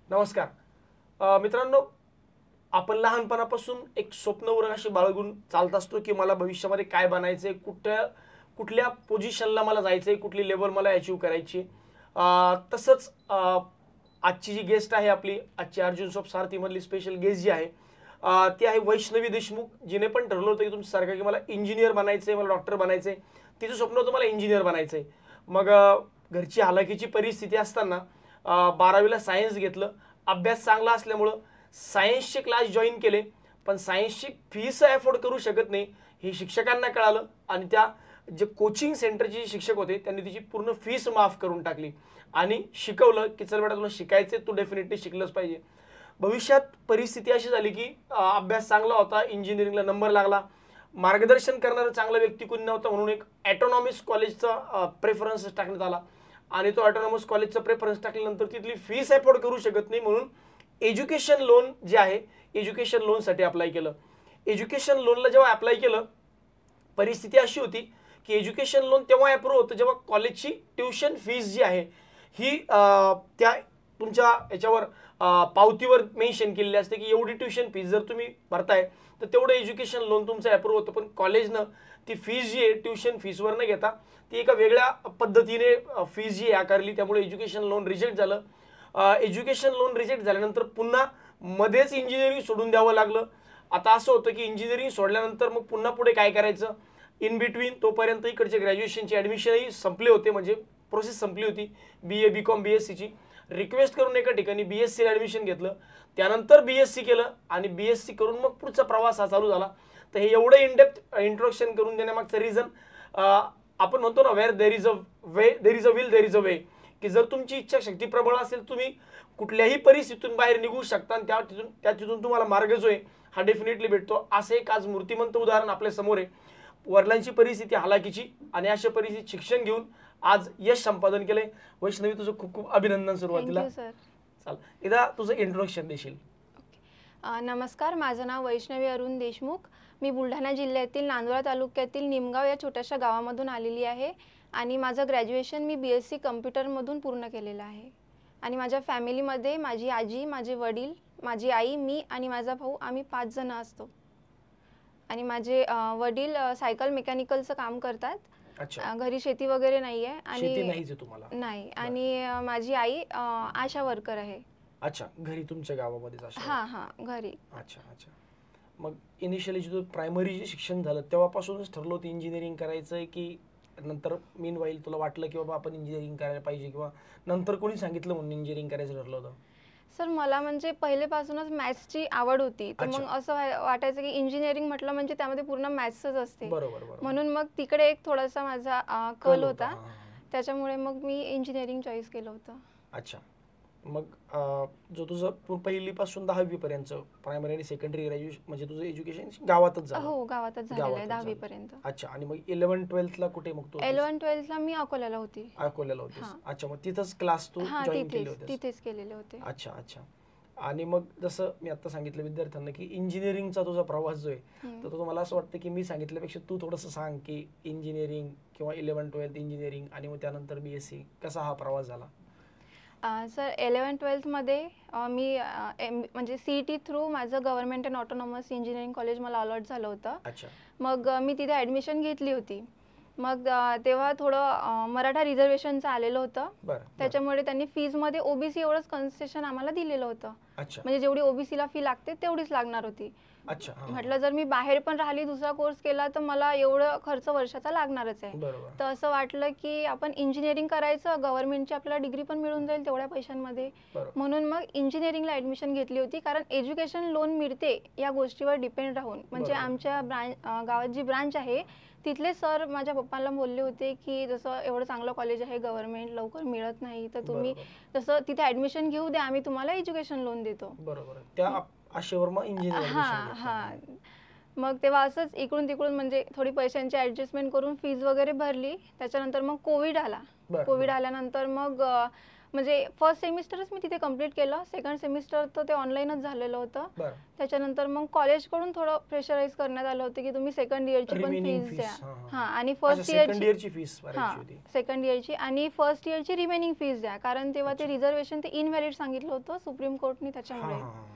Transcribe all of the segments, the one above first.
नमस्कार मित्रांनो, आपण लहानपणापासून एक स्वप्न उराशी बाळगून चालत असतो की मला भविष्यामध्ये काय बनायचंय, कुठल्या पोझिशनला मला जायचंय, कुठली लेवल मला अचीव करायची. तसंच आजची जी गेस्ट आहे आपली, आजची अर्जुन सोप सारथीमधली स्पेशल गेस्ट जी आहे ती आहे वैष्णवी देशमुख, जिने पण ठरवलं होतं की तुमच्यासारखं की मला इंजिनियर बनायचंय, मला डॉक्टर बनायचंय. तिचं स्वप्न होतं मला इंजिनियर बनायचंय. मग घरची हालाकीची परिस्थिती असताना 12वीला सायन्स घेतलं. अभ्यास चांगला असल्यामुळं सायन्सचे क्लास जॉईन केले. पण सायन्सची फीस अफोर्ड करू शकत नाही हे शिक्षकांना कळालं आणि त्या जे कोचिंग सेंटरचे जे शिक्षक होते त्यांनी तिची पूर्ण फीस माफ करून टाकली आणि शिकवलं की चल बेटा तुला शिकायचे, तू डेफिनेटली शिकलंच पाहिजे. भविष्यात परिस्थिती अशी झाली की अभ्यास चांगला होता, इंजिनिअरिंगला नंबर लागला, मार्गदर्शन करणारा चांगला व्यक्ती कोणी नव्हता म्हणून एक ॲटोनॉमिक्स कॉलेजचा प्रेफरन्स टाकण्यात आला आणि तो ऑटोनॉमस कॉलेजचा प्रेफरन्स टाकल्यानंतर तिथली फीस अफोर्ड करू शकत नाही म्हणून एज्युकेशन लोन जे आहे एज्युकेशन लोनसाठी अप्लाय केलं. एज्युकेशन लोनला जेव्हा अप्लाय केलं, परिस्थिती अशी होती की एज्युकेशन लोन तेव्हा अप्रूव्ह होतं जेव्हा कॉलेजची ट्युशन फीस जी आहे ही त्या तुमच्या याच्यावर पावतीवर मेन्शन केलेली असते की एवढी ट्युशन फीस जर तुम्ही भरताय तर तेवढं एज्युकेशन लोन तुमचं अप्रूव्ह होतं. पण कॉलेजनं ती फीस जी आहे ट्युशन फीसवर न घेता ती एका वेगळ्या पद्धतीने फीस जी आकारली, त्यामुळे एज्युकेशन लोन रिजेक्ट झालं. एज्युकेशन लोन रिजेक्ट झाल्यानंतर पुन्हा मध्येच इंजिनिअरिंग सोडून द्यावं लागलं. आता असं होतं की इंजिनिअरिंग सोडल्यानंतर मग पुन्हा पुढे काय करायचं, इन बिटवीन तोपर्यंत इकडचे ग्रॅज्युएशनचे ॲडमिशनही संपले होते, म्हणजे प्रोसेस संपली होती BA BCom BScची. रिक्वेस्ट करून एका ठिकाणी BScला ॲडमिशन घेतलं, त्यानंतर BSc केलं आणि BSc करून मग पुढचा प्रवास हा चालू झाला. तर हे एवढं इनडेप्थ इंट्रोडक्शन करून देण्यामागचं रिझन आपण म्हणतो ना, where there is a way there is a will there is a way, की जर तुमची इच्छाशक्ती प्रबळ असेल तुम्ही कुठल्याही परिस्थितीतून बाहेर निघू शकता आणि त्या तिथून तुम्हाला मार्ग जो आहे हा डेफिनेटली भेटतो. असं एक आज मूर्तिमंत उदाहरण आपल्या समोर आहे. वडिलांची परिस्थिती हालाकीची आणि अशा परिस्थितीत शिक्षण घेऊन आज यश संपादन केलंय. वैष्णवी, तुझं खूप खूप अभिनंदन सुरुवातीला. Thank you sir. चाल, एकदा तुझं इंट्रोडक्शन देशील? नमस्कार, माझं नाव वैष्णवी अरुण देशमुख. मी बुलढाणा जिल्ह्यातील नांदुरा तालुक्यातील निमगाव या छोट्याशा गावामधून आलेली आहे आणि माझं ग्रॅज्युएशन मी BSc कम्प्युटरमधून पूर्ण केलेलं आहे. आणि माझ्या फॅमिलीमध्ये माझी आजी, माझे वडील, माझी आई, मी आणि माझा भाऊ आम्ही 5 जण असतो. आणि माझे वडील सायकल मेकॅनिकलचं काम करतात. अच्छा, घरी शेती वगैरे नाही आहे शेती आणि नाहीच आहे तुम्हाला? नाही. आणि माझी आई आशा वर्कर आहे. अच्छा, घरी तुमच्या गावामध्येच अशा? हां हां, घरी. अच्छा अच्छा. मग इनिशियली जे प्रायमरी जे शिक्षण झालं तेव्हापासूनच ठरलं होतं इंजिनिअरिंग करायचं आहे, की नंतर मीन वाईल तुला वाटलं की बाबा आपण इंजिनिअरिंग करायला पाहिजे, किंवा नंतर कोणी सांगितलं म्हणून इंजिनिअरिंग करायचं ठरलं होतं? सर, मला म्हणजे पहिलेपासूनच मॅथ्सची आवड होती. तर अच्छा. मग असं वाटायचं की इंजिनिअरिंग म्हटलं म्हणजे त्यामध्ये पूर्ण मॅथ्सच असते. बरोबर बरोबर. म्हणून मग तिकडे एक थोडासा माझा कल होता. हां, हां. त्याच्यामुळे मग मी इंजिनिअरिंग चॉईस केलं होतं. अच्छा. मग जो तुझं पहिलीपासून 10वी पर्यंत प्रायमरी आणि सेकंडरी ग्रॅज्युएशन म्हणजे तुझं एज्युकेशन गावातच झालं? हो, गावातच झालेलं आहे गावातच 10वी झालं. पर्यंत. अच्छा. आणि मग 11th-12thला कुठे मग तू? 11th-12thला मी अकोल्याला होती. अकोल्याला होतीस? हां. तर मग तिथंच क्लास तू हां, जॉईन केले तिथेच होतेस? तिथेच केलेले होते. अच्छा अच्छा. आणि मग जसं मी आता सांगितलं विद्यार्थ्यांना की इंजिनिअरिंगचा तुझा प्रवास जो आहे तर तो मला असं वाटतं की मी सांगितल्यापेक्षा तू थोडंसं सांग की इंजिनिअरिंग किंवा 11th-12th इंजिनिअरिंग आणि मग त्यानंतर BSc कसा हा प्रवास झाला? सर, 11th-12thमध्ये मी म्हणजे CET थ्रू माझं government and autonomous engineering college मला अलॉट झालं होतं. अच्छा. मग मी तिथे ॲडमिशन घेतली होती. मग तेव्हा थोडं मराठा रिझर्वेशनचं आलेलं होतं. बरं. त्याच्यामुळे त्यांनी फीजमध्ये OBC एवढंच कन्सेशन आम्हाला दिलेलं होतं. अच्छा म्हणजे जेवढी OBCला फी लागते तेवढीच लागणार होती. अच्छा. म्हटलं जर मी बाहेर पण राहिली, दुसरा कोर्स केला तर मला एवढं खर्च वर्षाचा लागणारच आहे. बरोबर. तर असं वाटलं की आपण इंजिनिअरिंग करायचं, गव्हर्नमेंटची आपल्याला डिग्री पण मिळून जाईल तेवढ्या पैशांमध्ये. बरोबर. म्हणून मग इंजिनिअरिंगला ॲडमिशन घेतली होती. कारण एज्युकेशन लोन मिळते या गोष्टीवर डिपेंड राहून. म्हणजे बरोबर. आमच्या गावात जी ब्रांच आहे तिथले सर माझ्या पप्पांना बोलले होते की जसं एवढं चांगलं कॉलेज आहे, गव्हर्नमेंट लवकर मिळत नाही, तर तुम्ही जसं तिथे ॲडमिशन घेऊ द्या, आम्ही तुम्हाला एज्युकेशन लोन देतो. बरोबर. त्या आशेवर मग इंजिनिअरिंग हां हां. मग तेव्हा असंच इकडून तिकडून म्हणजे थोडी पैशांची ॲडजस्टमेंट करून फीज वगैरे भरली. त्याच्यानंतर मग कोविड आला. बरं. कोविड आल्यानंतर मग म्हणजे फर्स्ट सेमिस्टरच मी तिथे कंप्लीट केलं. सेकंड सेमिस्टर तर ते ऑनलाईनच झालेलं होतं. बरं. त्याच्यानंतर मग कॉलेजकडून थोडं प्रेशराईज करण्यात आलं होतं की तुम्ही सेकंड इयरची पण Remaining फीज fees. द्या. हां, हां. हां, आणि अच्छा, फर्स्ट सेकंड इयरची इयरची फीस भरायची होती. सेकंड इयरची आणि फर्स्ट इयरची रिमेनिंग फीज द्या, कारण तेव्हा ते अच्छा. रिझर्वेशन ते इनव्हॅलिड सांगितलं होतं सुप्रीम कोर्टने, हां, त्याच्यामुळे. हां, हां.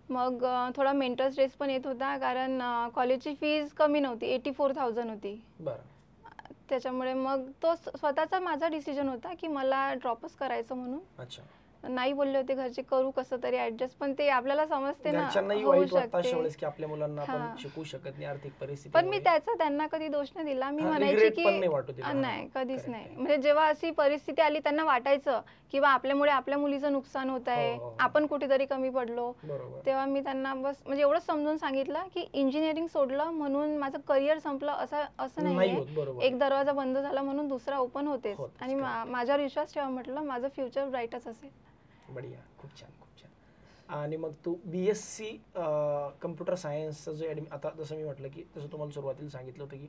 मग थोडा मेंटल स्ट्रेस पण येत होता, कारण कॉलेजची फीज कमी नव्हती, 84,000 होती. बरं. त्याच्यामुळे मग तो स्वतःचा माझा डिसिजन होता की मला ड्रॉपच करायचं म्हणून. अच्छा. नाही बोलले होते घरचे, करू कसं तरी ऍडजस्ट, पण ते आपल्याला समजते ना, घरच्यांनाही होऊ वाईट वाटतं अशा शकते. वेळेस की आपल्या मुलांना आपण हां. शिकवू शकत नाही आर्थिक पण मी परिस्थितीमुळे. त्याचा त्यांना कधी दोष नाही दिला. मी हां, म्हणायची regret की पण नाही वाटू दिला. हां, नाही, कधीच correct नाही. आहे. म्हणजे जेव्हा अशी परिस्थिती आली, त्यांना वाटायचं की बा आपल्यामुळे आपल्या मुलीचं नुकसान होत आहे, हो, हो. आपण कुठेतरी कमी पडलो. बरोबर. तेव्हा मी त्यांना बस म्हणजे एवढंच समजून सांगितलं की इंजिनिअरिंग सोडलं म्हणून माझं करिअर संपलं असं नाही नाहीये. होत, बरोबर. एक दरवाजा बंद झाला म्हणून दुसरा ओपन होतेच. होतेच, आणि correct आहे. माझ्यावर विश्वास ठेवा, म्हटलं माझं फ्युचर ब्राईटच असेल. बढिया, खूप छान, खूप छान. आणि मग तू BSc कम्प्युटर सायन्सचं जे आता जसं मी म्हटलं की जसं तुम्हाला सुरुवातीला सांगितलं होतं की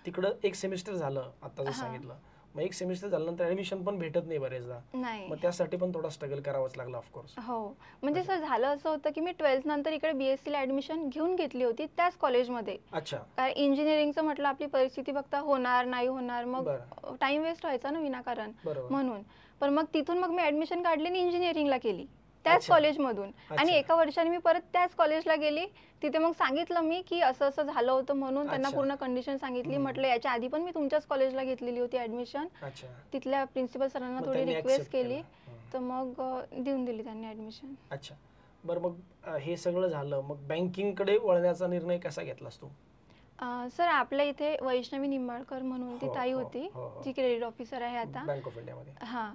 तिकडं एक सेमिस्टर झालं, आता जसं हां. सांगितलं. मग एक सेमिस्टर झाल्यानंतर ऍडमिशन पण भेटत नाही बरेचदा. नाही. मग त्यासाठी पण थोडा स्ट्रगल करावाच लागला ऑफकोर्स. हो, म्हणजे सर झालं असं होतं की मी 12th नंतर इकडे BSc ला ऍडमिशन घेऊन घेतली होती त्याच कॉलेजमध्ये. अच्छा. काय इंजिनिअरिंगचं म्हटलं आपली परिस्थिती बघता होणार नाही होणार, मग बरं. टाइम वेस्ट व्हायचा ना विनाकारण, बरोबर. म्हणून. पण मग तिथून मग मी ऍडमिशन काढली आणि इंजिनिअरिंगला केली त्याच अच्छा. कॉलेजमधून. आणि अच्छा. एका वर्षाने मी परत त्याच कॉलेजला गेली. तिथे मग सांगितलं मी की असं असं झालं होतं म्हणून. त्यांना अच्छा. पूर्ण कंडिशन सांगितली. हम्म. म्हटलं याच्या आधी पण मी तुमच्याच कॉलेजला घेतलेली होती ऍडमिशन. अच्छा. तिथल्या प्रिन्सिपल सरांना मग थोडी त्यांनी रिक्वेस्ट accept केली, केलं. हं. तर मग देऊन दिली त्यांनी ऍडमिशन. अच्छा. बरं, मग हे सगळं झालं, मग बँकिंगकडे वळण्याचा निर्णय कसा घेतलास तू? सर आपल्या इथे वैष्णवी निंबाळकर म्हणून ती हो, ताई हो, होती, हो, हो. जी क्रेडिट ऑफिसर आहे आता. बँक ऑफ इंडियामध्ये. हां,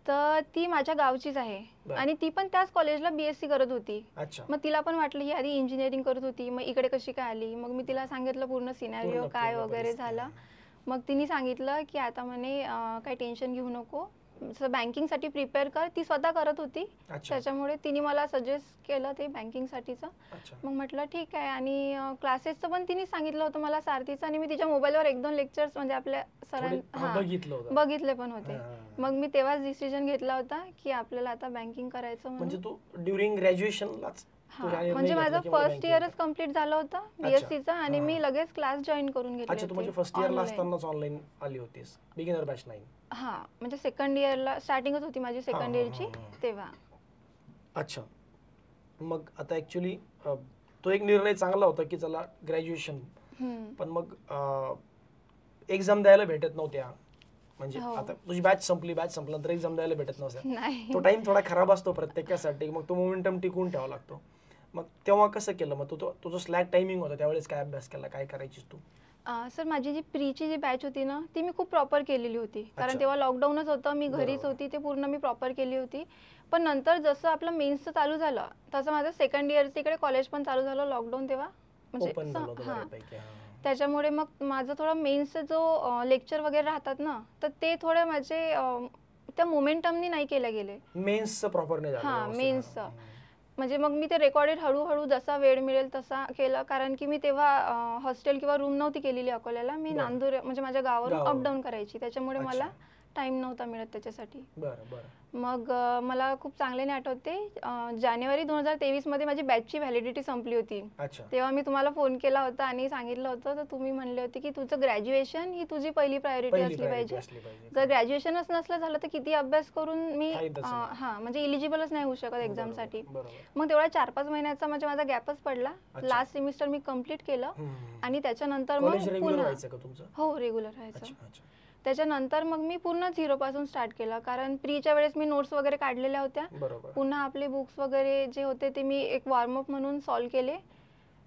तर ती माझ्या गावचीच आहे. बरं. आणि ती पण त्याच कॉलेजला BSc करत होती. अच्छा. मग तिला पण वाटलं ही आधी इंजिनिअरिंग करत होती, मग इकडे कशी काय आली. मग मी तिला सांगितलं पूर्ण सिनारिओ पूर्ण काय पूर्ण वगैरे परिस्थिती. झालं. मग तिने सांगितलं की आता म्हणे काही टेन्शन घेऊ नको, बँकिंगसाठी प्रिपेअर कर. ती स्वतः करत होती, अच्छा. त्याच्यामुळे तिने मला सजेस्ट केलं ते बँकिंगसाठीचं. अच्छा. मग म्हटलं ठीक आहे. आणि क्लासेसचं पण तिने सांगितलं होतं मला सारथीचं, आणि मी तिच्या मोबाईलवर 1-2 लेक्चर्स म्हणजे आपल्या थोडे बघितलं होतं. बघितले पण होते. हां. मग मी तेव्हाच डिसिजन घेतला होता की आपल्याला आता बँकिंग करायचं म्हणजे म्हणून. तू ड्युरिंग ग्रॅज्युएशनलाच हां, म्हणजे माझं फर्स्ट इयरच कंप्लीट झालं होतं BScचं, आणि मी लगेच क्लास जॉईन करून घेतले अच्छा, तू म्हणजे होते फर्स्ट इयरला online. असतानाच ऑनलाईन आली होतीस, बिगिनर बॅच 9. हां, म्हणजे सेकंड इयरला स्टार्टिंगच होती माझी सेकंड इयरची तेव्हा. अच्छा. मग आता ऍक्च्युली तो एक निर्णय चांगला होता की चला ग्रॅज्युएशन, पण मग एक्झाम द्यायला भेटत नव्हत्या. म्हणजे हो. आता तुझी बॅच संपल्यानंतर एक्झाम द्यायला भेटत नव्हत्या. नाही. तो टाइम थोडा खराब असतो प्रत्येकासाठी, मग तो मोमेंटम टिकवून ठेवावा लागतो. मग तेव्हा कसं केलं? मग तुझं स्लॅक टायमिंग होता, त्यावेळेस काय अभ्यास केला, काय करायचीस तू? सर माझी जी प्रीची जी बॅच होती ना, ती मी खूप प्रॉपर केलेली होती, कारण अच्छा. तेव्हा लॉकडाऊनच होतं, मी घरीच बरोबर. होती, ते पूर्ण मी प्रॉपर केली होती. पण नंतर जसं आपलं मेन्सचं चालू झालं, तसं माझं सेकंड इयरचं इकडे कॉलेज पण चालू झालं, लॉकडाऊन तेव्हा ओपन झालं होतं हां, बऱ्यापैकी. हां. त्याच्यामुळे मग माझं थोडं मेन्सचं जो लेक्चर वगैरे राहतात ना, तर ते थोडे माझे त्या मोमेंटमनी नाही केले गेले. मेन्सचं प्रॉपर नाही झालं हां, व्यवस्थित. मेन्सचं. हां. म्हणजे मग मी ते रेकॉर्डेड हळूहळू जसा वेळ मिळेल तसा केलं, कारण की मी तेव्हा हॉस्टेल किंवा रूम नव्हती केलेली अकोल्याला. मी बरं. नांदूर म्हणजे माझ्या गावावरून गावावरून. अपडाऊन करायची, त्याच्यामुळे मला अच्छा. टाइम नव्हता मिळत त्याच्यासाठी. बरं बरं. मग मला खूप चांगल्याने आठवते, जानेवारी 2023 मध्ये माझी बॅचची व्हॅलिडिटी संपली होती. अच्छा. तेव्हा मी तुम्हाला फोन केला होता आणि सांगितलं होतं, तर तुम्ही म्हणले होते की तुझं ग्रॅज्युएशन ही तुझी पहिली प्रायोरिटी असली पाहिजे. जर ग्रॅज्युएशनच नसलं झालं तर किती अभ्यास करून मी फायदाच नाही. हां, म्हणजे इलिजिबलच नाही होऊ शकत एक्झामसाठी. बरोबर. मग तेवढा 4-5 महिन्याचा म्हणजे माझा गॅपच पडला. अच्छा. लास्ट सेमिस्टर मी कंप्लीट केलं आणि त्याच्यानंतर मग कॉलेज रेग्युलर पुन्हा व्हायचं का तुमचं? हो, रेग्युलर व्हायचं. अच्छा अच्छा. त्याच्यानंतर मग मी पुन्हा 0 पासून स्टार्ट केलं, कारण प्रीच्या वेळेस मी नोट्स वगैरे काढलेल्या होत्या. बरोबर. पुन्हा आपले बुक्स वगैरे जे होते ते मी एक वॉर्मअप म्हणून सॉल्व केले.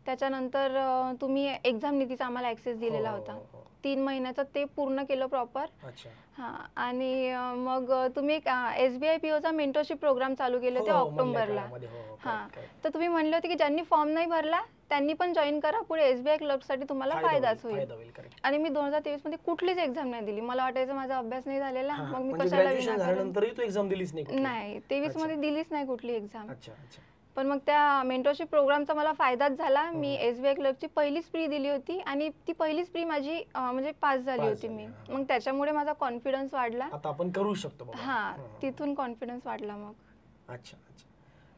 त्याच्यानंतर तुम्ही एक्झाम निधीचा आम्हाला ॲक्सेस दिलेला हो, होता, हो, हो. 3 महिन्याचं ते पूर्ण केलं प्रॉपर. अच्छा. हां, आणि मग तुम्ही एक SBI POचा मेंटरशिप प्रोग्राम चालू केले होते हो, ऑक्टोबरला. मधल्या काळामध्ये. हो, हां, correct, correct. तर तुम्ही म्हणले होते की ज्यांनी फॉर्म नाही भरला त्यांनी पण जॉईन करा, पुढे SBI क्लबसाठी तुम्हाला फायदाच होईल. फायदा होईल, correct. आणि मी 2023 मध्ये कुठलीच एक्झाम नाही दिली. मला वाटायचं माझा अभ्यास नाही झालेला, हां, मग मी म्हणजे कशाला ग्रॅज्युएशन विनाकारण. झाल्यानंतरही तू एक्झाम दिलीच नाही कुठली? नाही, 23 मध्ये दिलीच नाही कुठली एक्झाम. अच्छा अच्छा. पण मग त्या मेंटरशिप प्रोग्रामचा मला फायदाच झाला. मी SBI क्लर्कची पहिलीच प्री दिली होती आणि ती पहिलीच प्री माझी म्हणजे पास झाली पास होती झाली, मी. हा. मग त्याच्यामुळे माझा कॉन्फिडन्स वाढला. आता आपण करू शकतो बाबा. हां, तिथून कॉन्फिडन्स वाढला मग. अच्छा अच्छा.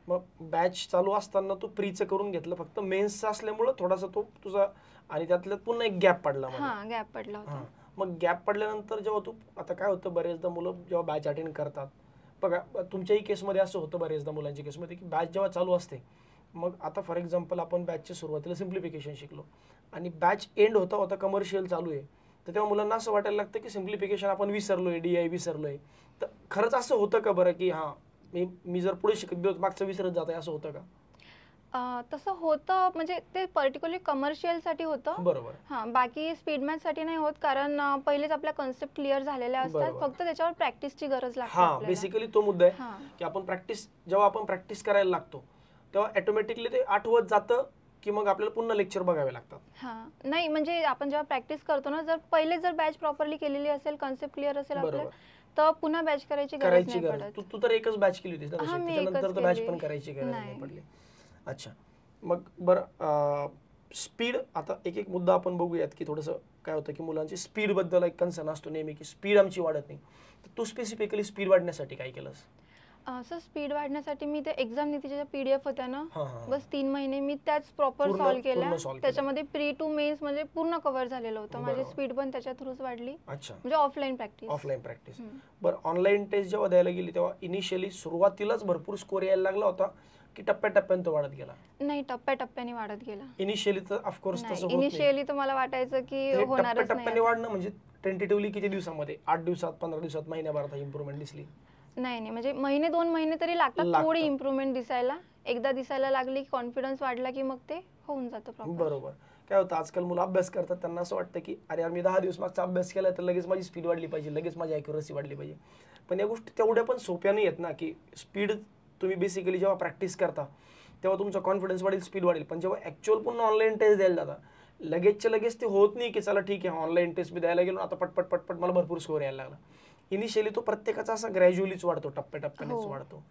मग बॅच चालू असताना तू प्रीचं करून घेतलं, फक्त मेन्सचा असल्यामुळं थोडासा तो तुझा, आणि त्यातल्यात पुन्हा एक गॅप पडला मध्ये. हां, गॅप पडला होता. हां. मग गॅप पडल्यानंतर जेव्हा तू, आता काय होतं बरेचदा मुलं जेव्हा बॅच अटेंड करतात, बघा तुमच्याही केसमध्ये असं होतं बरेचदा मुलांच्या केसमध्ये, की बॅच जेव्हा चालू असते, मग आता फॉर एक्झाम्पल आपण बॅचच्या सुरुवातीला सिम्प्लिफिकेशन शिकलो आणि बॅच एंड होता होता कमर्शियल चालू आहे, तर तेव्हा मुलांना असं वाटायला लागतं की सिम्प्लिफिकेशन आपण विसरलोय, DI विसरलोय. तर खरंच असं होतं का बरं, की हां मी जर पुढे शिकत गेलो तर मागचं विसरत जात आहे, असं होतं का? तसं होतं, म्हणजे ते पर्टिक्युलरली कमर्शियलसाठी होतं. बरोबर. हां, बाकी स्पीड मॅथसाठी नाही होत, कारण पहिलेच आपल्या कन्सेप्ट क्लिअर झालेल्या असतात. बरोबर. फक्त त्याच्यावर प्रॅक्टिसची गरज लागते हां, आपल्याला. बेसिकली तो मुद्दा आहे, हां. की जेव्हा आपण प्रॅक्टिस करायला लागतो तेव्हा ऑटोमॅटिकली ते आठवत जातं, की मग आपल्याला पुन्हा लेक्चर बघावे लागतात. हां, नाही म्हणजे आपण जेव्हा प्रॅक्टिस करतो ना, जर पहिले जर बॅच प्रॉपरली केलेली असेल, कन्सेप्ट क्लिअर असेल आपलं, बरोबर. तर पुन्हा बॅच करायची गरज करायची नाही गरज, पडत. तू तर एकच बॅच केली होतीस ना हां, तशी, मी त्याच्यानंतर एकच तर बॅच केली. पण करायची गरज नाही नाही. पडली. अच्छा. मग बरं, स्पीड, आता एक एक मुद्दा आपण बघूयात, की थोडंसं काय होतं, की मुलांची स्पीडबद्दल एक कन्सर्न असतो नेहमी, की स्पीड आमची वाढत नाही. तर तू स्पेसिफिकली स्पीड वाढण्यासाठी काय केलंस? असं स्पीड वाढण्यासाठी मी ते एक्झाम नीतीच्या ज्या PDF होत्या ना, हां हां. बस 3 महिने मी त्याच प्रॉपर पूर्ण- सॉल्व्ह केल्या. पूर्ण solve केल्या. त्याच्यामध्ये प्री टू मेन्स म्हणजे पूर्ण कव्हर झालेलं होतं. माझी बरोबर. स्पीड पण त्याच्या थ्रूच वाढली, अच्छा. म्हणजे ऑफलाईन प्रॅक्टिस. Offline practice. बरं, ऑनलाईन टेस्ट जेव्हा द्यायला गेली तेव्हा इनिशियली सुरुवातीलाच भरपूर स्कोर यायला लागला होता, की टप्प्याटप्प्याने तो वाढत गेला? नाही, टप्प्याटप्प्याने वाढत गेला. इनिशियली तर ऑफकोर्स तसं नाही, होत नाही. इनिशियली तर मला वाटायचं की ते होणारच नाही टप्प्याटप्प्याने आता. वाढणं म्हणजे टेंटेटिव्हली किती दिवसामध्ये? 8 दिवसात, 15 दिवसात, महिन्याभरात इम्प्रूव्हमेंट दिसली? नाही नाही, म्हणजे महिने 2 महिने तरी लागतात थोडी लागतात. इम्प्रूव्हमेंट दिसायला. एकदा दिसायला लागली, कॉन्फिडन्स वाढला की मग ते होऊन जातं प्रॉपर. बरोबर. काय होतं, आजकाल मुलं अभ्यास करतात, त्यांना असं वाटतं की अरे यार, मी 10 दिवस मागचा अभ्यास केला तर लगेच माझी स्पीड वाढली पाहिजे, लगेच माझी ॲक्युरसी वाढली पाहिजे. पण या गोष्टी तेवढ्या पण सोप्या नाही आहेत ना, की स्पीड तुम्ही बेसिकली जेव्हा प्रॅक्टिस करता तेव्हा तुमचा कॉन्फिडन्स वाढेल, स्पीड वाढेल, पण जेव्हा ॲक्च्युअल पुन्हा ऑनलाईन टेस्ट द्यायला जाता, लगेचच्या लगेच ते होत नाही, की चला ठीक आहे ऑनलाईन टेस्ट मी द्यायला गेलो, आता पटपट पटपट मला भरपूर स्कोर यायला लागला. इनिशियली तो प्रत्येकाचा असा ग्रॅज्युअलीच वाढतो, टप्प्याटप्प्यानेच हो. वाढतो.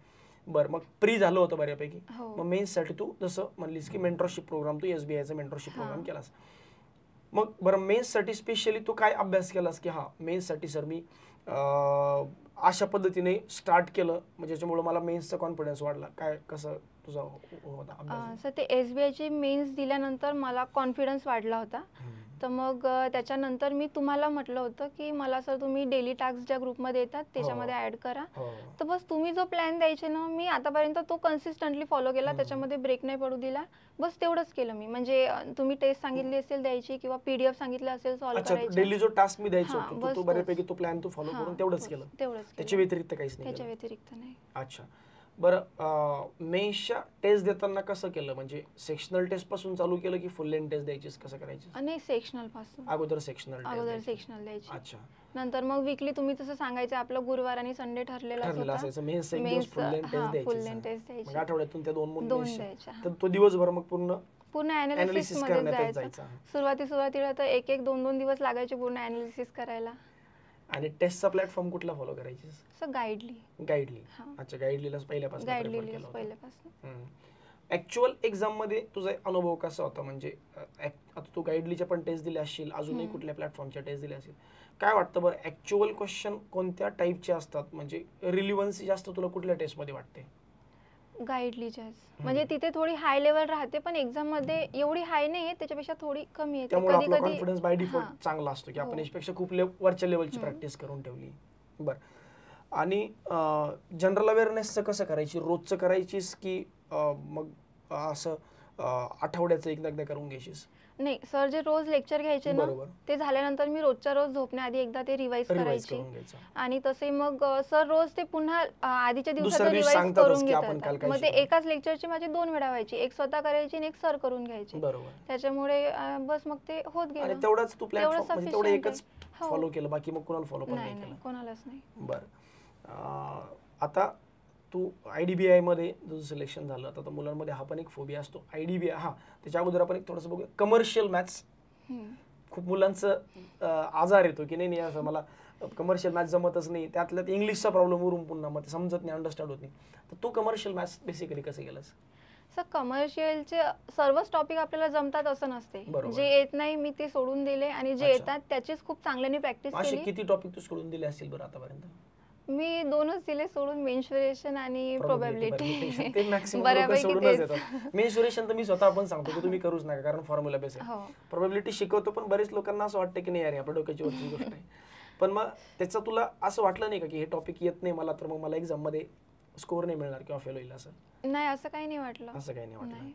बरं, मग प्री झालं होतं बऱ्यापैकी. हो. मग मेन्ससाठी तू जसं म्हणलीस की मेंटरशिप प्रोग्राम, तू SBIचा मेंटरशिप प्रोग्राम हां. केलास. मग बरं, मेन्ससाठी स्पेशली तू काय अभ्यास केलास, की हां मेन्ससाठी सर मी अशा पद्धतीने स्टार्ट केलं, म्हणजे ज्याच्यामुळे मला मेन्सचा कॉन्फिडन्स वाढला, काय कसं तुझा होता अभ्यास? सर, ते SBIची मेन्स दिल्यानंतर मला कॉन्फिडन्स वाढला होता. तर मग त्याच्यानंतर मी तुम्हाला म्हटलं होतं की मला सर तुम्ही डेली टास्क ज्या ग्रुपमध्ये येतात त्याच्यामध्ये ॲड करा. हो. तर बस तुम्ही जो प्लॅन द्यायचे ना, मी आतापर्यंत तो कन्सिस्टंटली फॉलो केला, त्याच्यामध्ये ब्रेक नाही पडू दिला. बस तेवढंच केलं मी. म्हणजे तुम्ही टेस्ट सांगितली असेल द्यायची किंवा PDF सांगितलं असेल सॉल्व्ह अच्छा, करायची, डेली जो टास्क मी द्यायचो हां, तो बस तू तोच. बऱ्यापैकी तो प्लॅन तू फॉलो हां, करून तेवढंच तोच. केलं? तेवढंच त्याच्या केलं. व्यतिरिक्त काहीच नाही त्याच्या केलं? व्यतिरिक्त नाही. अच्छा. बरं, मेन्सच्या टेस्ट देताना कसं केलं, म्हणजे सेक्शनल टेस्ट पासून चालू केलं की फुल लेंथ टेस्ट द्यायचीस, कसं करायची? नाही, सेक्शनल पासून. अगोदर सेक्शनल अगोदर सेक्शनल द्यायची. अच्छा. नंतर मग वीकली तुम्ही तसं सांगायचं, आपलं गुरुवार आणि संडे ठरलेलाच ठरलेलं होता. असायचं मेन्स एक दिवस फुल लेंथ टेस्ट फुल द्यायची. लेंथ टेस्ट मग द्यायची. आठवड्यातून त्या 2 2 द्यायच्या. तर तो दिवसभर मग पूर्ण पूर्ण analysis ॲनालिसिस मध्ये करण्यातच जायचं. जायचा. सुरुवातीला तर 1-1, 2-2 दिवस लागायचे पूर्ण ॲनालिसिस करायला. आणि टेस्टचा प्लॅटफॉर्म कुठला फॉलो करायची? सो गाईडली. गाईडली. हां. अच्छा, गाईडलीलाच पहिल्यापासून गाईडली prefer केलं होतं. पहिल्यापासून. ऍक्च्युअल एक्झाम मध्ये तुझा अनुभव कसा होता, म्हणजे आता तू गाईडलीच्या पण टेस्ट दिल्या असतील, अजूनही कुठल्या प्लॅटफॉर्मच्या टेस्ट दिल्या असतील, काय वाटतं बरं, ऍक्च्युअल क्वेश्चन कोणत्या टाईपचे असतात, म्हणजे रिलिव्हन्सी जास्त तुला कुठल्या टेस्टमध्ये वाटते? गाईडलीच्याच. म्हणजे तिथे थोडी हाय लेवल राहते, पण एक्झाम मध्ये एवढी हाय नाही आहे, त्याच्यापेक्षा थोडी कमी येते. त्यामुळे आपला कधी-कधी कॉन्फिडन्स बाय हां. डिफॉल्ट चांगला असतो, की आपण हो. याच्यापेक्षा खूप वरच्या लेवलची प्रॅक्टिस करून ठेवली. बरं, आणि जनरल अवेअरनेसचं कसं करायची, रोजचं करायचीस की मग असं आठवड्याचं एकदा करून घ्यायचीस? नाही, सर जे रोज लेक्चर घ्यायचे ना, बरोबर. ते झाल्यानंतर मी रोजच्या रोज झोपण्याआधी एकदा ते रिवाइज रिवाइज करायची. करून घ्यायचं. आणि तसे मग सर रोज ते पुन्हा आधीच्या दिवसाचं दुसऱ्या दिवशी रिवाइज सांगतातच करून की आपण घेतात. काल काय मग ते शिकलो. एकाच लेक्चरची माझी 2 वेळा व्हायची. एक स्वतः करायची आणि एक सर करून घ्यायचे. बरोबर. त्याच्यामुळे बस मग ते होत आणि गेलं. तेवढाच तू प्लॅटफॉर्म, तेवढं म्हणजे तेवढं sufficient एकच आहे. हो. फॉलो केलं, बाकी मग कोणाला फॉलो पण नाही नाही, केलं? कोणालाच नाही. बरं, आता तू IDBI मध्ये तुझं सिलेक्शन झालं, आता मुलांमध्ये हा पण एक फोबिया असतो IDBI. हां, त्याच्या अगोदर आपण एक थोडंसं बघूया कमर्शियल मॅथ्स. खूप मुलांचं आजार येतो की नाही असं मला कमर्शियल मॅथ्स जमतच नाही, त्यातल्यात इंग्लिशचा प्रॉब्लेम वरून पुन्हा मग ते समजत नाही, अंडरस्टँड होत नाही. तर तू कमर्शियल मॅथ्स बेसिकली कसं केलंस? असं कमर्शियलचे सर्वच टॉपिक आपल्याला जमतात असं नसते. बरोबर. जे येत नाही मी ते सोडून दिले आणि जे अच्छा. येतात त्याचीच खूप चांगल्याने प्रॅक्टिस असे केली. किती टॉपिक तू सोडून दिले असतील बरं आतापर्यंत? मी 2च दिले सोडून, मेन्स्युरेशन आणि प्रोबॅबिलिटी. ते मॅक्सिमम लोक बऱ्यापैकी सोडूनच तेच. देतात. मेन्स्युरेशन तर मी स्वतः पण सांगतो की तुम्ही करूच नका, कारण फॉर्म्युला बेस आहे. हो. प्रोबॅबिलिटी शिकवतो, पण बरेच लोकांना असं वाटतं की नाही यार आपल्या डोक्याची वरची गोष्ट आहे. पण मग त्याचं तुला असं वाटलं नाही का की हे टॉपिक येत नाही मला, तर मग मला एक्झाम मध्ये स्कोर नाही मिळणार किंवा फेल होईल असं? नाही, असं काही नाही वाटलं. असं काही नाही वाटलं. नाही.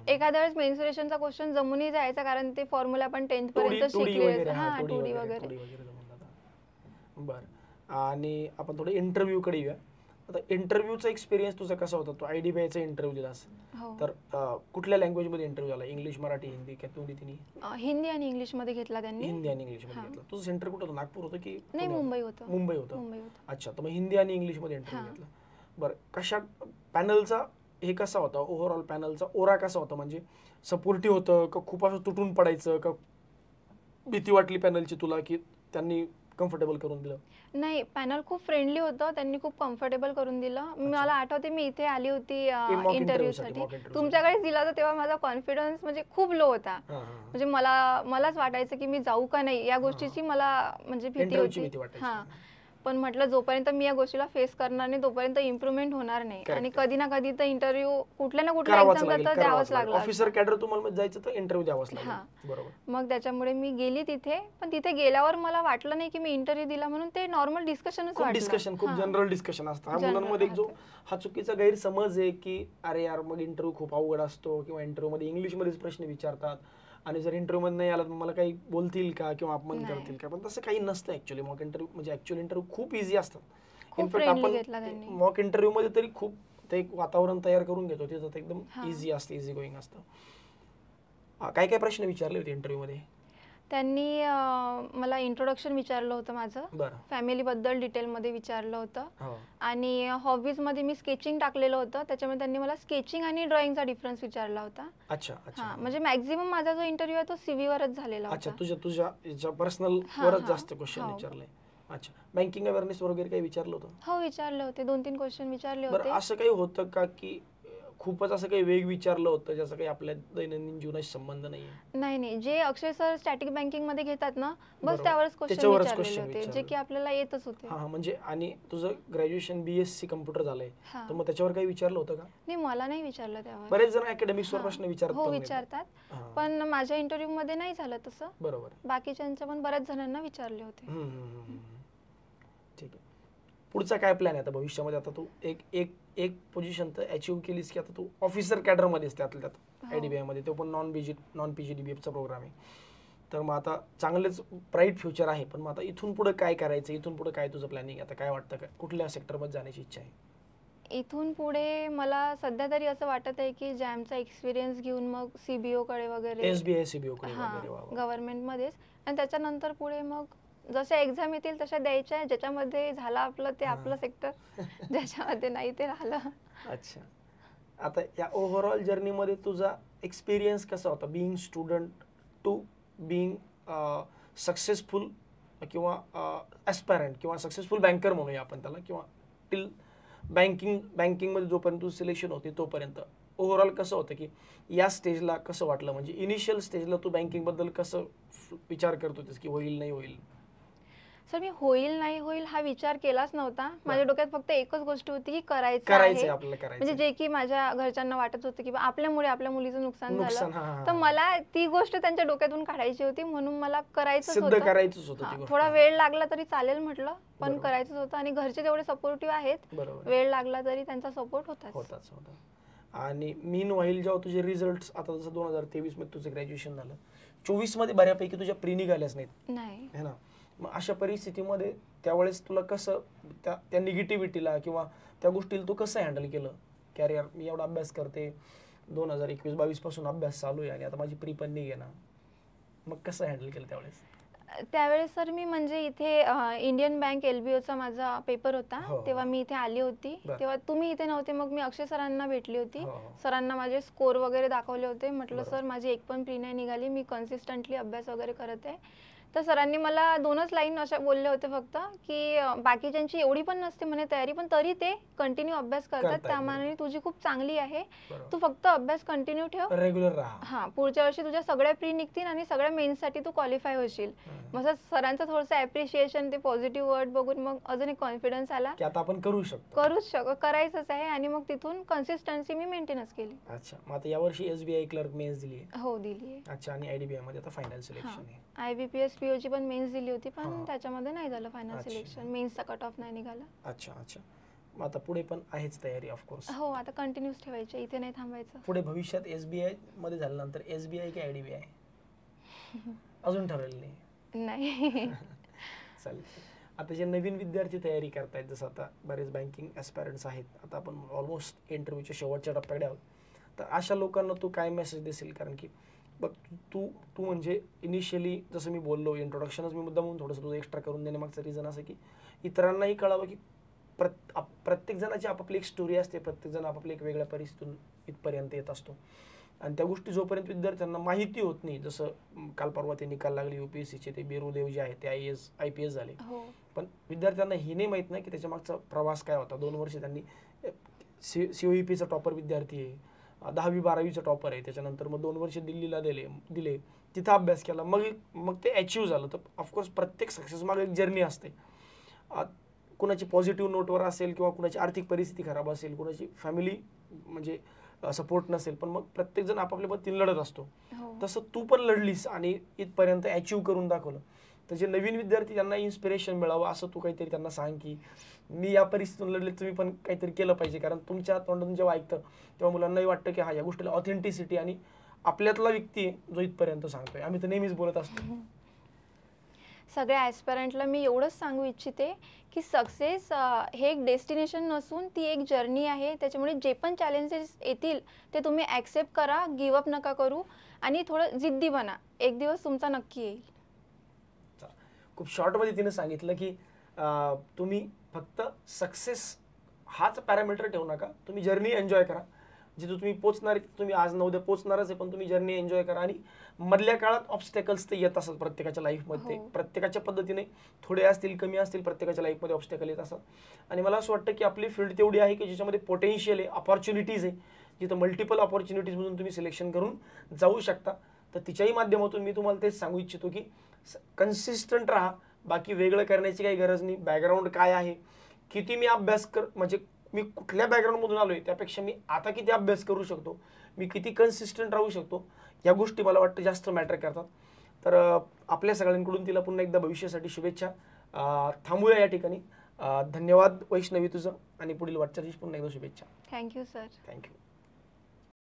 एखाद्या वेळेस मेन्स्युरेशनचा क्वेश्चन जमूनही जायचा, कारण ते फॉर्म्युला आपण 10th पर्यंत 2D शिकले. वगैरे, हां, 2D 2D वगैरे. वगैरे जमून जातं. बरं, आणि आपण थोडं इंटरव्ह्यू कडे येऊया. आता इंटरव्ह्यूचा एक्सपिरियन्स तुझा कसा होता? तू IDBIचा इंटरव्ह्यू दिलास, हो. तर कुठल्या लँग्वेज मध्ये इंटरव्ह्यू झाला? इंग्लिश, मराठी, हिंदी का दोन्ही तिन्ही? हिंदी आणि इंग्लिश मध्ये घेतला त्यांनी. हिंदी आणि इंग्लिश मध्ये हां. घेतलं. तुझं सेंटर कुठं होतं? नागपूर होतं की नाही, पुणे होतं? मुंबई होतं. मुंबई होतं. मुंबई होतं. अच्छा, तर मग हिंदी आणि इंग्लिश मध्ये इंटरव्ह्यू हां. घेतला. बरं, कशा पॅनलचा हे कसा होता? ओव्हरऑल पॅनलचा ओरा कसा होता? म्हणजे सपोर्टिव्ह होतं का खूप असं तुटून पडायचं, का भीती वाटली पॅनलची तुला की त्यांनी कम्फर्टेबल करून दिलं? नाही, पॅनल खूप फ्रेंडली होतं. त्यांनी खूप कम्फर्टेबल करून दिलं. मला आठवते मी इथे आली होती mock interview साठी, इंटरव्ह्यूसाठी. mock interview तुमच्याकडेच दिला होता तेव्हा माझा कॉन्फिडन्स म्हणजे खूप लो होता. हां, म्हणजे मलाच वाटायचं की मी जाऊ का नाही, या गोष्टीची मला म्हणजे भीती इंटरव्ह्यूची होती. भीती वाटायची. हां. पण म्हटलं जोपर्यंत मी या गोष्टीला फेस करणार नाही तोपर्यंत इम्प्रुव्हमेंट होणार नाही. Correct. आणि कधी ना कधी तर इंटरव्ह्यू कुठल्या ना कुठल्या करावाच एक्झामला लागेल, तर द्यावाच लागला. ऑफिसर कॅडर तुम्हाला जायचं तर इंटरव्ह्यू द्यावाच हां. लागेल. बरोबर. मग त्याच्यामुळे मी गेली तिथे, पण तिथे गेल्यावर मला वाटलं नाही की मी इंटरव्ह्यू दिला म्हणून. ते नॉर्मल डिस्कशनच खूप वाटलं. डिस्कशन, खूप हां. जनरल डिस्कशन असतं. हा General मुलांमध्ये एक जो राहतं. हा चुकीचा गैरसमज आहे की अरे यार मग इंटरव्ह्यू खूप अवघड असतो किंवा इंटरव्ह्यू मध्ये इंग्लिशमध्येच प्रश्न विचारतात आणि जर इंटरव्ह्यू मध्ये नाही आला तर मला काही बोलतील का किंवा अपमान नाही. करतील का? पण तसं काही नसतं ऍक्च्युअली. मॉक इंटरव्ह्यू म्हणजे ऍक्च्युअल इंटरव्ह्यू खूप इझी असतात. खूप इनफॅक्ट friendly घेतला आपण त्यांनी. मॉक इंटरव्ह्यू मध्ये तरी खूप ते एक वातावरण तयार करून घेतो, तिथं ते एकदम हां. इझी असतं, इझी गोईंग असतं. काय काय प्रश्न विचारले होते इंटरव्ह्यू मध्ये? त्यांनी मला इंट्रोडक्शन विचारलं होतं माझं. बरं. फॅमिलीबद्दल डिटेलमध्ये विचारलं होतं. हो. आणि हॉबीजमध्ये मी स्केचिंग टाकलेलं होतं. त्याच्यामुळे त्यांनी मला स्केचिंग आणि ड्रॉइंगचा डिफरन्स विचारला होता. अच्छा, अच्छा. हां, म्हणजे मॅक्झिमम माझा जो इंटरव्ह्यू आहे तो CV वरच झालेला अच्छा, होता. तुझ्या पर्सनल हां, वरच हां. जास्त क्वेश्चन हो. विचारले. अच्छा, बँकिंग अवेअरनेस वगैरे काही विचारलं होतं? हो, विचारले होते. 2-3 क्वेश्चन विचारले बरं, होते. असं काही होतं का की खूपच असं काही वेग विचारलं होतं ज्याचा काही आपल्या दैनंदिन जीवनाशी संबंध नाहीये? नाही, जे अक्षय सर स्टॅटिक बँकिंगमध्ये घेतात ना, बस बरोबर. त्यावरच क्वेश्चन त्याच्यावरच विचारलेले question होते, जे विचारले. की आपल्याला येतच होते. हा, म्हणजे आणि तुझं ग्रॅज्युएशन BSc कम्प्युटर झालंय, हां. तर मग त्याच्यावर काही विचारलं होतं का? नाही, मला नाही विचारलं त्यावर. बरेच जण अकॅडमिक्स वर हां. प्रश्न विचारतात. हो, नाही. विचारतात. हां. पण माझ्या इंटरव्ह्यू मध्ये नाही झालं तसं. बरोबर. बाकीच्यांच्या पण बऱ्याच जणांना विचारले होते. ठीक आहे. पुढचा काय प्लॅन आहे आता भविष्यामध्ये? आता तू एक पोझिशन तर अचीव्ह केलीस की आता तू ऑफिसर कॅडर मध्येच त्यातल्या त्यात हो. IDBI मध्ये, तो पण नॉन PGDBFचा प्रोग्राम आहे. तर मग आता चांगलंच ब्राईट फ्युचर आहे, पण मग आता इथून पुढे काय करायचं? इथून पुढे काय तुझं प्लॅनिंग? आता काय वाटतं, कुठल्या सेक्टरमध्ये जाण्याची इच्छा आहे? इथून पुढे मला सध्या तरी असं वाटत आहे की जॅमचा एक्सपिरियन्स घेऊन मग CBO कडे वगैरे, SBI CBO कडे हां, वगैरे? वा वा. गव्हर्नमेंटमध्येच. आणि त्याच्यानंतर पुढे मग जशा एक्झाम येतील तशा द्यायच्या. ज्याच्यामध्ये झालं आपलं ते आपलं सेक्टर, ज्याच्यामध्ये नाही ते राहिलं. अच्छा, आता या ओव्हरऑल जर्नीमध्ये तुझा एक्सपिरियन्स कसा होता, being student to being successful किंवा ॲस्पायरंट किंवा सक्सेसफुल बँकर म्हणूया आपण त्याला, किंवा टिल बँकिंगमध्ये जोपर्यंत तू सिलेक्शन होती तोपर्यंत ओव्हरऑल कसं होतं की या स्टेजला कसं वाटलं? म्हणजे इनिशियल स्टेजला तू बँकिंगबद्दल कसं विचार करत होतीस की होईल नाही होईल? सर, मी होईल नाही होईल हा विचार केलाच नव्हता. माझ्या डोक्यात फक्त एकच गोष्ट होती की करायचं करायचंय आहे. आपल्याला, करायचं म्हणजे जे की माझ्या घरच्यांना वाटत होतं की आपल्यामुळे आपल्या मुलीचं नुकसान नुकसान. झालं, तर मला ती गोष्ट त्यांच्या डोक्यातून काढायची होती. म्हणून मला करायचंच सिद्ध होतं. करायचंच होतं ती हां, गोष्ट. थोडा वेळ लागला तरी चालेल म्हटलं, पण बरोबर. करायचंच होतं. आणि घरचे तेवढे सपोर्टिव्ह आहेत. बरोबर. वेळ लागला तरी त्यांचा सपोर्ट होताच. होता. आणि मीन व्हाईल जेव्हा तुझे रिझल्ट आता जसं 2023 मध्ये तुझं ग्रॅज्युएशन झालं, 24 मध्ये बऱ्यापैकी तुझ्या प्री निघाल्याच नाहीत, नाही. है ना? मग अशा परिस्थितीमध्ये त्यावेळेस तुला कसं त्या निगेटिव्हिटीला किंवा त्या गोष्टीला तू कसं हँडल केलं की अरे यार मी एवढा अभ्यास करते, 2021-22 पासून अभ्यास चालू आहे आणि आता माझी प्री पण निघे ना, मग कसं हँडल केलं त्यावेळेस? त्यावेळेस सर मी म्हणजे इथे इंडियन बँक LBOचा माझा पेपर होता. हो. तेव्हा मी इथे आली होती. बरं. तेव्हा तुम्ही इथे नव्हते. मग मी अक्षय सरांना भेटली होती. हो. सरांना माझे स्कोर वगैरे दाखवले होते. म्हटलं बरं. सर माझी एक पण प्री नाही निघाली, मी कन्सिस्टंटली अभ्यास वगैरे करत आहे. तर सरांनी मला 2च लाईन अशा बोलले होते फक्त, की बाकीच्यांची एवढी पण नसते म्हणे तयारी, पण तरी ते कंटिन्यू अभ्यास करतात, करतायत, त्यामानाने तुझी खूप चांगली आहे. बरोबर. तू फक्त अभ्यास कंटिन्यू ठेव. रेग्युलर राहा. हां, पुढच्या वर्षी तुझ्या सगळ्या प्री निघतील आणि सगळ्या मेन्ससाठी तू क्वालिफाय होशील. मग सरांचं थोडंसं ॲप्रिशिएशन, ते पॉझिटिव्ह वर्ड बघून मग अजून एक कॉन्फिडन्स आला. की आता आपण करू शकतो. करायचंच आहे आणि मग तिथून कन्सिस्टन्सी मी मेंटेनच केली. अच्छा, मग आता यावर्षी SBI क्लर्क मेन्स दिली आहे. हो, दिली आहे. अच्छा, आणि IDBI मध्ये आता फायनल सिलेक्शन आहे. IBPS POची पण मेन्स दिली होती, पण हां. त्याच्यामध्ये नाही झालं फायनल अच्छा. सिलेक्शन. मेन्सचा कट ऑफ नाही निघाला. अच्छा अच्छा, मग आता पुढे पण आहेच तयारी ऑफकोर्स. हो, आता कंटिन्यूच ठेवायची, इथे नाही थांबायचं. पुढे भविष्यात SBI मध्ये झाल्यानंतर SBI की IDBI अजून ठरवलं नाही. नाही. चालेल. आता जे नवीन विद्यार्थी तयारी करतायत, जसं आता बरेच बँकिंग ॲस्पायरंट्स आहेत, आता आपण ऑलमोस्ट इंटरव्ह्यूच्या शेवटच्या टप्प्याकडे आहोत, तर अशा लोकांना तू काय मेसेज देशील? कारण की बघ, तू तू म्हणजे इनिशियली जसं मी बोललो, इंट्रोडक्शनच मी मुद्दा म्हणून थोडंसं तुझं एक्स्ट्रा करून देण्यामागचं रिझन असं की इतरांनाही कळावं की प्रत्येक जणाची आपापली एक स्टोरी असते, प्रत्येकजण आपापल्या एक वेगळ्या परिस्थितीतून इथपर्यंत येत असतो, आणि त्या गोष्टी जोपर्यंत विद्यार्थ्यांना माहिती होत नाही, जसं काल परवा ते निकाल लागले UPSCचे, ते बिरुदेव जे आहे ते IPS झाले, हो. पण विद्यार्थ्यांना हे नाही माहीत नाही की त्याच्या मागचा प्रवास काय होता. 2 वर्ष त्यांनी COEPचा टॉपर विद्यार्थी आहे, 10वी-12वीचा टॉपर आहे, त्याच्यानंतर मग 2 वर्ष दिल्लीला दिले, तिथं अभ्यास केला, मग ते अचीव झालं. तर ऑफकोर्स प्रत्येक सक्सेस मागे एक जर्नी असते. कुणाची पॉझिटिव्ह नोटवर असेल किंवा कुणाची आर्थिक परिस्थिती खराब असेल, कुणाची फॅमिली म्हणजे सपोर्ट नसेल, पण मग प्रत्येकजण आपापल्या पद्धतीने लढत असतो. हो. तसं तू पण लढलीस आणि इथपर्यंत अचीव करून दाखवलं. तर जे नवीन विद्यार्थी त्यांना इन्स्पिरेशन मिळावं असं तू काहीतरी त्यांना सांग की मी या परिस्थितीतून लढले, तुम्ही पण काहीतरी केलं पाहिजे. कारण तुमच्या तोंडातून जेव्हा ऐकतं तेव्हा मुलांनाही वाटतं की हा, या गोष्टीला ऑथेंटिसिटी आणि आपल्यातला व्यक्ती आहे जो इथपर्यंत सांगतोय. आम्ही तर नेहमीच बोलत असतो. सगळ्या ॲस्पिरंटला मी एवढंच सांगू इच्छिते की सक्सेस हे एक डेस्टिनेशन नसून ती एक जर्नी आहे. त्याच्यामुळे जे पण चॅलेंजेस येतील ते तुम्ही ॲक्सेप्ट करा, गिवअप नका करू आणि थोडं जिद्दी बना. एक दिवस तुमचा नक्की येईल. खूप शॉर्टमध्ये तिने सांगितलं की तुम्ही फक्त सक्सेस हाच पॅरामीटर ठेवू नका, तुम्ही जर्नी एन्जॉय करा. जिथं तुम्ही पोचणार आहे, तुम्ही आज न उद्या पोचणारच आहे, पण तुम्ही जर्नी एन्जॉय करा. आणि मधल्या काळात ऑब्स्टॅकल्स ते येत असतात प्रत्येकाच्या लाईफमध्ये. हो. प्रत्येकाच्या पद्धतीने थोडे असतील, कमी असतील, प्रत्येकाच्या लाईफमध्ये ऑब्स्टॅकल येत असतात. आणि मला असं वाटतं की आपली फील्ड तेवढी आहे की ज्याच्यामध्ये पोटेन्शियल आहे, अपॉर्च्युनिटीज आहे, जिथं मल्टिपल अपॉर्च्युनिटीजमधून तुम्ही सिलेक्शन करून जाऊ शकता. तर तिच्याही माध्यमातून मी तुम्हाला तेच सांगू इच्छितो की कन्सिस्टंट राहा. बाकी वेगळं करण्याची काही गरज नाही. बॅकग्राऊंड काय आहे, किती मी अभ्यास म्हणजे मी कुठल्या बॅकग्राऊंडमधून आलो आहे त्यापेक्षा मी आता किती अभ्यास करू शकतो, मी किती कन्सिस्टंट राहू शकतो, या गोष्टी मला वाटतं जास्त मॅटर करतात. तर आपल्या सगळ्यांकडून तिला पुन्हा एकदा भविष्यासाठी शुभेच्छा. थांबूया या ठिकाणी. धन्यवाद वैष्णवी तुझं, आणि पुढील वाटचालीस पुन्हा एकदा शुभेच्छा. Thank you sir. थँक्यू.